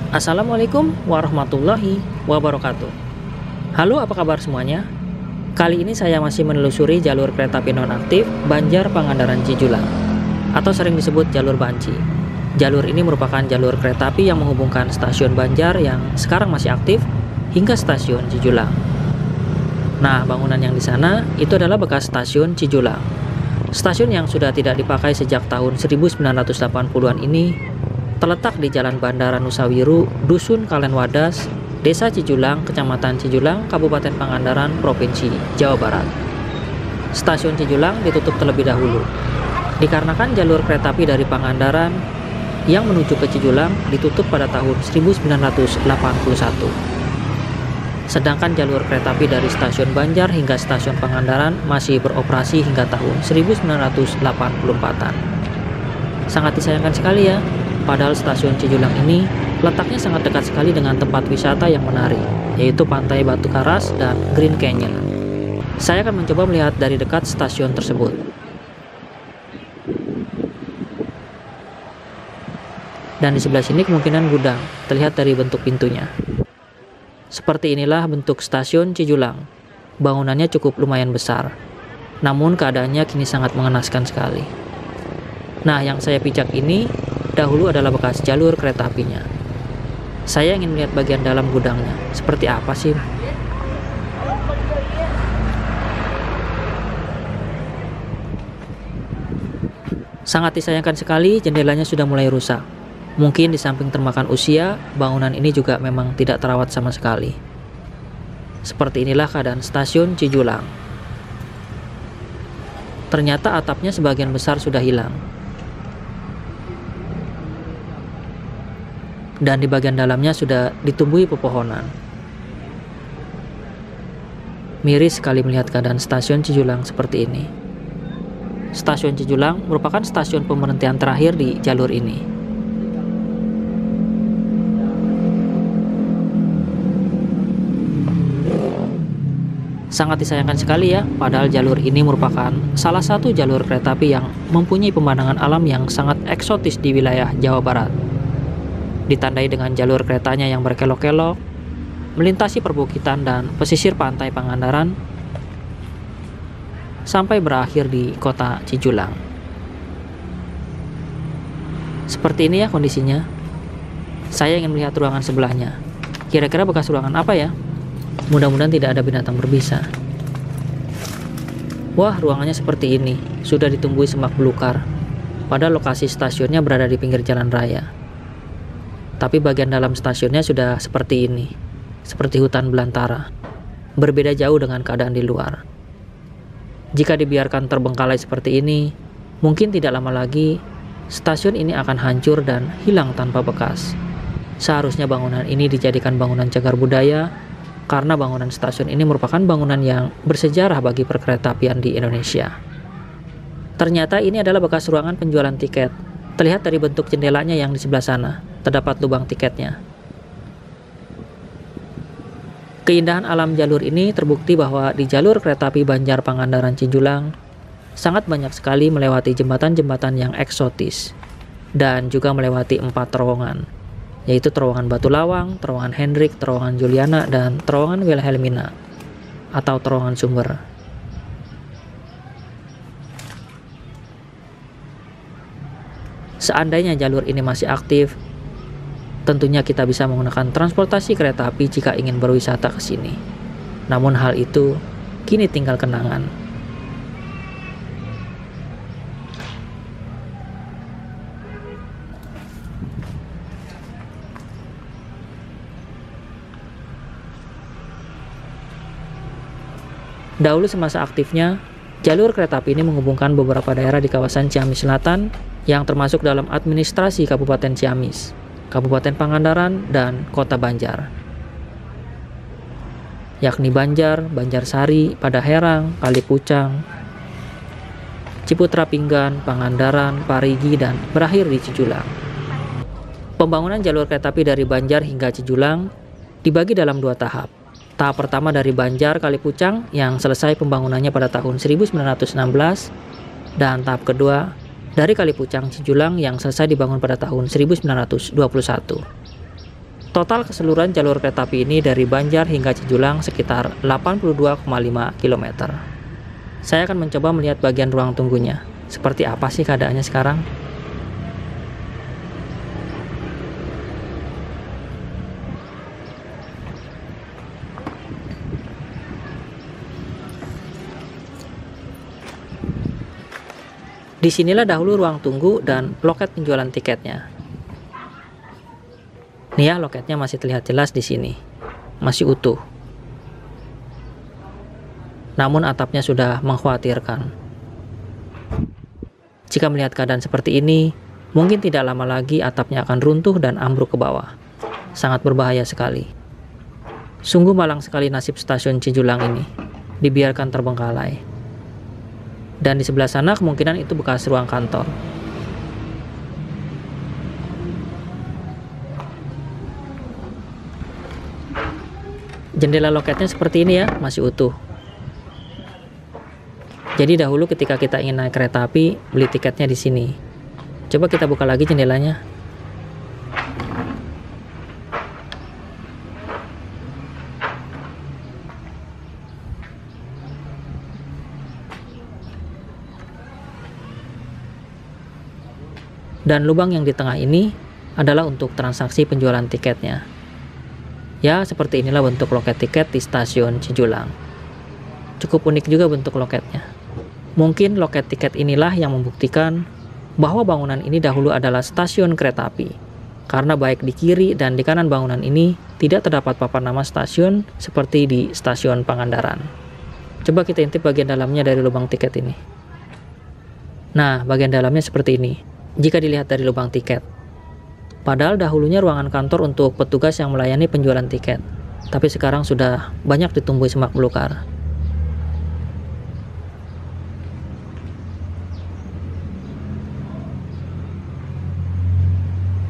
Assalamualaikum warahmatullahi wabarakatuh. Halo, apa kabar semuanya? Kali ini saya masih menelusuri jalur kereta api nonaktif Banjar Pangandaran Cijulang atau sering disebut jalur Banci. Jalur ini merupakan jalur kereta api yang menghubungkan stasiun Banjar yang sekarang masih aktif hingga stasiun Cijulang. Nah, bangunan yang di sana itu adalah bekas stasiun Cijulang. Stasiun yang sudah tidak dipakai sejak tahun 1980-an ini terletak di Jalan Bandara Nusawiru, Dusun Kalenwadas, Desa Cijulang, Kecamatan Cijulang, Kabupaten Pangandaran, Provinsi Jawa Barat. Stasiun Cijulang ditutup terlebih dahulu, dikarenakan jalur kereta api dari Pangandaran yang menuju ke Cijulang ditutup pada tahun 1981. Sedangkan jalur kereta api dari stasiun Banjar hingga stasiun Pangandaran masih beroperasi hingga tahun 1984-an. Sangat disayangkan sekali ya, padahal stasiun Cijulang ini letaknya sangat dekat sekali dengan tempat wisata yang menarik, yaitu Pantai Batu Karas dan Green Canyon. Saya akan mencoba melihat dari dekat stasiun tersebut. Dan di sebelah sini kemungkinan gudang, terlihat dari bentuk pintunya. Seperti inilah bentuk stasiun Cijulang. Bangunannya cukup lumayan besar, namun keadaannya kini sangat mengenaskan sekali. Nah, yang saya pijak ini dahulu adalah bekas jalur kereta apinya. Saya ingin melihat bagian dalam gudangnya. Seperti apa sih? Sangat disayangkan sekali, jendelanya sudah mulai rusak. Mungkin di samping termakan usia, bangunan ini juga memang tidak terawat sama sekali. Seperti inilah keadaan stasiun Cijulang. Ternyata atapnya sebagian besar sudah hilang. Dan di bagian dalamnya sudah ditumbuhi pepohonan. Miris sekali melihat keadaan stasiun Cijulang seperti ini. Stasiun Cijulang merupakan stasiun pemberhentian terakhir di jalur ini. Sangat disayangkan sekali ya, padahal jalur ini merupakan salah satu jalur kereta api yang mempunyai pemandangan alam yang sangat eksotis di wilayah Jawa Barat. Ditandai dengan jalur keretanya yang berkelok-kelok, melintasi perbukitan dan pesisir pantai Pangandaran, sampai berakhir di kota Cijulang. Seperti ini ya kondisinya. Saya ingin melihat ruangan sebelahnya. Kira-kira bekas ruangan apa ya? Mudah-mudahan tidak ada binatang berbisa. Wah, ruangannya seperti ini. Sudah ditumbuhi semak belukar. Padahal lokasi stasiunnya berada di pinggir jalan raya. Tapi bagian dalam stasiunnya sudah seperti ini, seperti hutan belantara. Berbeda jauh dengan keadaan di luar. Jika dibiarkan terbengkalai seperti ini, mungkin tidak lama lagi stasiun ini akan hancur dan hilang tanpa bekas. Seharusnya bangunan ini dijadikan bangunan cagar budaya, karena bangunan stasiun ini merupakan bangunan yang bersejarah bagi perkeretaapian di Indonesia. Ternyata ini adalah bekas ruangan penjualan tiket. Terlihat dari bentuk jendelanya yang di sebelah sana, terdapat lubang tiketnya. Keindahan alam jalur ini terbukti bahwa di jalur kereta api Banjar Pangandaran Cijulang sangat banyak sekali melewati jembatan-jembatan yang eksotis dan juga melewati 4 terowongan, yaitu terowongan Batu Lawang, terowongan Hendrik, terowongan Juliana, dan terowongan Wilhelmina atau terowongan Sumber. Seandainya jalur ini masih aktif, tentunya kita bisa menggunakan transportasi kereta api jika ingin berwisata ke sini. Namun hal itu kini tinggal kenangan. Dahulu semasa aktifnya, jalur kereta api ini menghubungkan beberapa daerah di kawasan Ciamis Selatan yang termasuk dalam administrasi Kabupaten Ciamis, Kabupaten Pangandaran, dan Kota Banjar, yakni Banjar, Banjarsari, Padaherang, Kalipucang, Ciputra Pinggan, Pangandaran, Parigi, dan berakhir di Cijulang. Pembangunan jalur kereta api dari Banjar hingga Cijulang dibagi dalam 2 tahap. Tahap pertama dari Banjar Kalipucang yang selesai pembangunannya pada tahun 1916, dan tahap kedua dari Kalipucang Cijulang yang selesai dibangun pada tahun 1921. Total keseluruhan jalur kereta api ini dari Banjar hingga Cijulang sekitar 82,5 km. Saya akan mencoba melihat bagian ruang tunggunya. Seperti apa sih keadaannya sekarang? Disinilah dahulu ruang tunggu dan loket penjualan tiketnya. Nih ya, loketnya masih terlihat jelas di sini, masih utuh. Namun atapnya sudah mengkhawatirkan. Jika melihat keadaan seperti ini, mungkin tidak lama lagi atapnya akan runtuh dan ambruk ke bawah. Sangat berbahaya sekali. Sungguh malang sekali nasib stasiun Cijulang ini, dibiarkan terbengkalai. Dan di sebelah sana kemungkinan itu bekas ruang kantor. Jendela loketnya seperti ini ya, masih utuh. Jadi dahulu ketika kita ingin naik kereta api, beli tiketnya di sini. Coba kita buka lagi jendelanya. Dan lubang yang di tengah ini adalah untuk transaksi penjualan tiketnya. Ya, seperti inilah bentuk loket tiket di stasiun Cijulang. Cukup unik juga bentuk loketnya. Mungkin loket tiket inilah yang membuktikan bahwa bangunan ini dahulu adalah stasiun kereta api. Karena baik di kiri dan di kanan bangunan ini tidak terdapat papan nama stasiun seperti di stasiun Pangandaran. Coba kita intip bagian dalamnya dari lubang tiket ini. Nah, bagian dalamnya seperti ini jika dilihat dari lubang tiket. Padahal dahulunya ruangan kantor untuk petugas yang melayani penjualan tiket, tapi sekarang sudah banyak ditumbuhi semak belukar.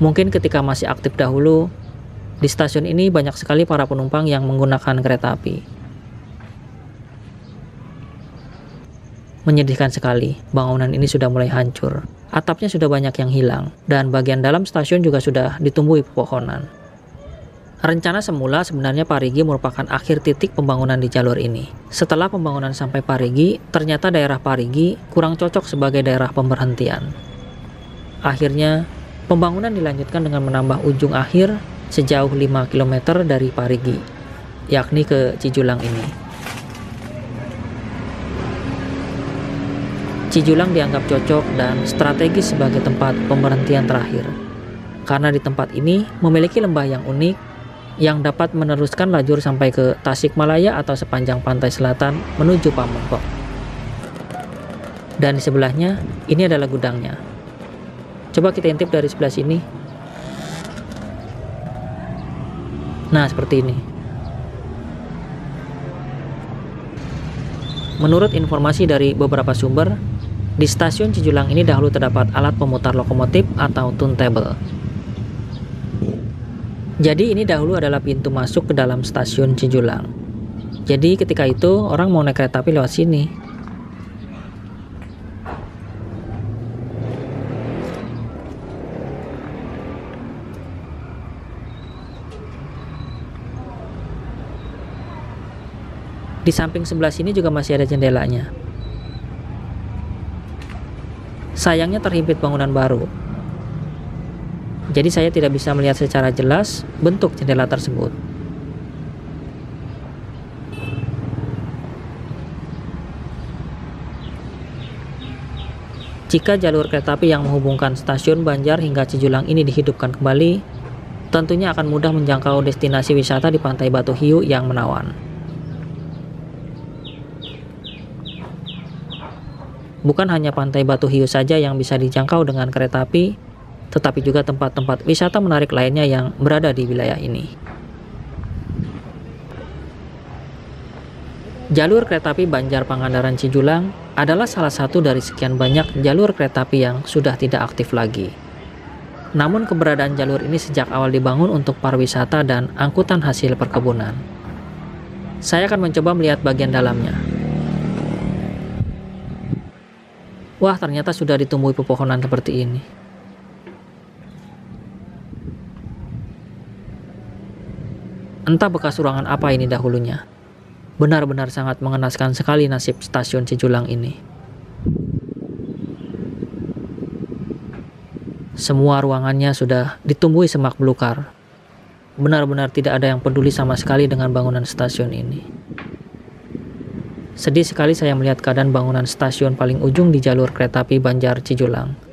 Mungkin ketika masih aktif dahulu, di stasiun ini banyak sekali para penumpang yang menggunakan kereta api. Menyedihkan sekali, bangunan ini sudah mulai hancur. Atapnya sudah banyak yang hilang, dan bagian dalam stasiun juga sudah ditumbuhi pepohonan. Rencana semula sebenarnya Parigi merupakan akhir titik pembangunan di jalur ini. Setelah pembangunan sampai Parigi, ternyata daerah Parigi kurang cocok sebagai daerah pemberhentian. Akhirnya, pembangunan dilanjutkan dengan menambah ujung akhir sejauh 5 km dari Parigi, yakni ke Cijulang ini. Cijulang dianggap cocok dan strategis sebagai tempat pemberhentian terakhir. Karena di tempat ini memiliki lembah yang unik yang dapat meneruskan lajur sampai ke Tasikmalaya atau sepanjang pantai selatan menuju Pamengpeuk. Dan di sebelahnya, ini adalah gudangnya. Coba kita intip dari sebelah sini. Nah, seperti ini. Menurut informasi dari beberapa sumber, di stasiun Cijulang ini dahulu terdapat alat pemutar lokomotif atau turntable. Jadi ini dahulu adalah pintu masuk ke dalam stasiun Cijulang. Jadi ketika itu orang mau naik kereta api lewat sini. Di samping sebelah sini juga masih ada jendelanya. Sayangnya terhimpit bangunan baru. Jadi saya tidak bisa melihat secara jelas bentuk jendela tersebut. Jika jalur kereta api yang menghubungkan stasiun Banjar hingga Cijulang ini dihidupkan kembali, tentunya akan mudah menjangkau destinasi wisata di Pantai Batu Hiu yang menawan. Bukan hanya Pantai Batu Hiu saja yang bisa dijangkau dengan kereta api, tetapi juga tempat-tempat wisata menarik lainnya yang berada di wilayah ini. Jalur kereta api Banjar Pangandaran Cijulang adalah salah satu dari sekian banyak jalur kereta api yang sudah tidak aktif lagi. Namun keberadaan jalur ini sejak awal dibangun untuk pariwisata dan angkutan hasil perkebunan. Saya akan mencoba melihat bagian dalamnya. Wah, ternyata sudah ditumbuhi pepohonan seperti ini. Entah bekas ruangan apa ini dahulunya. Benar-benar sangat mengenaskan sekali nasib stasiun Cijulang ini. Semua ruangannya sudah ditumbuhi semak belukar. Benar-benar tidak ada yang peduli sama sekali dengan bangunan stasiun ini. Sedih sekali saya melihat keadaan bangunan stasiun paling ujung di jalur kereta api Banjar Cijulang.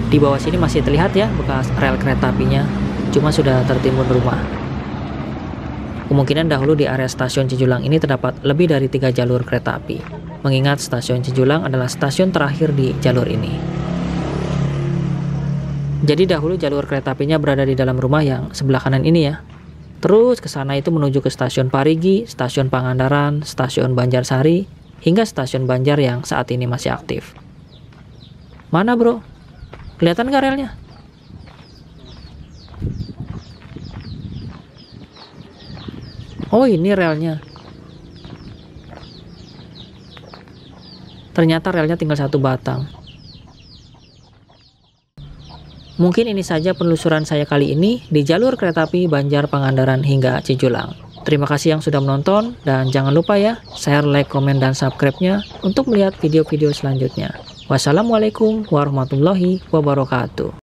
Di bawah sini masih terlihat ya bekas rel kereta apinya, cuma sudah tertimbun rumah. Kemungkinan dahulu di area stasiun Cijulang ini terdapat lebih dari 3 jalur kereta api, mengingat stasiun Cijulang adalah stasiun terakhir di jalur ini. Jadi dahulu jalur kereta apinya berada di dalam rumah yang sebelah kanan ini ya. Terus ke sana itu menuju ke stasiun Parigi, stasiun Pangandaran, stasiun Banjarsari, hingga stasiun Banjar yang saat ini masih aktif. Mana bro? Kelihatan nggak relnya? Oh ini relnya. Ternyata relnya tinggal 1 batang. Mungkin ini saja penelusuran saya kali ini di jalur kereta api Banjar Pangandaran hingga Cijulang. Terima kasih yang sudah menonton dan jangan lupa ya share, like, komen, dan subscribe-nya untuk melihat video-video selanjutnya. Wassalamualaikum warahmatullahi wabarakatuh.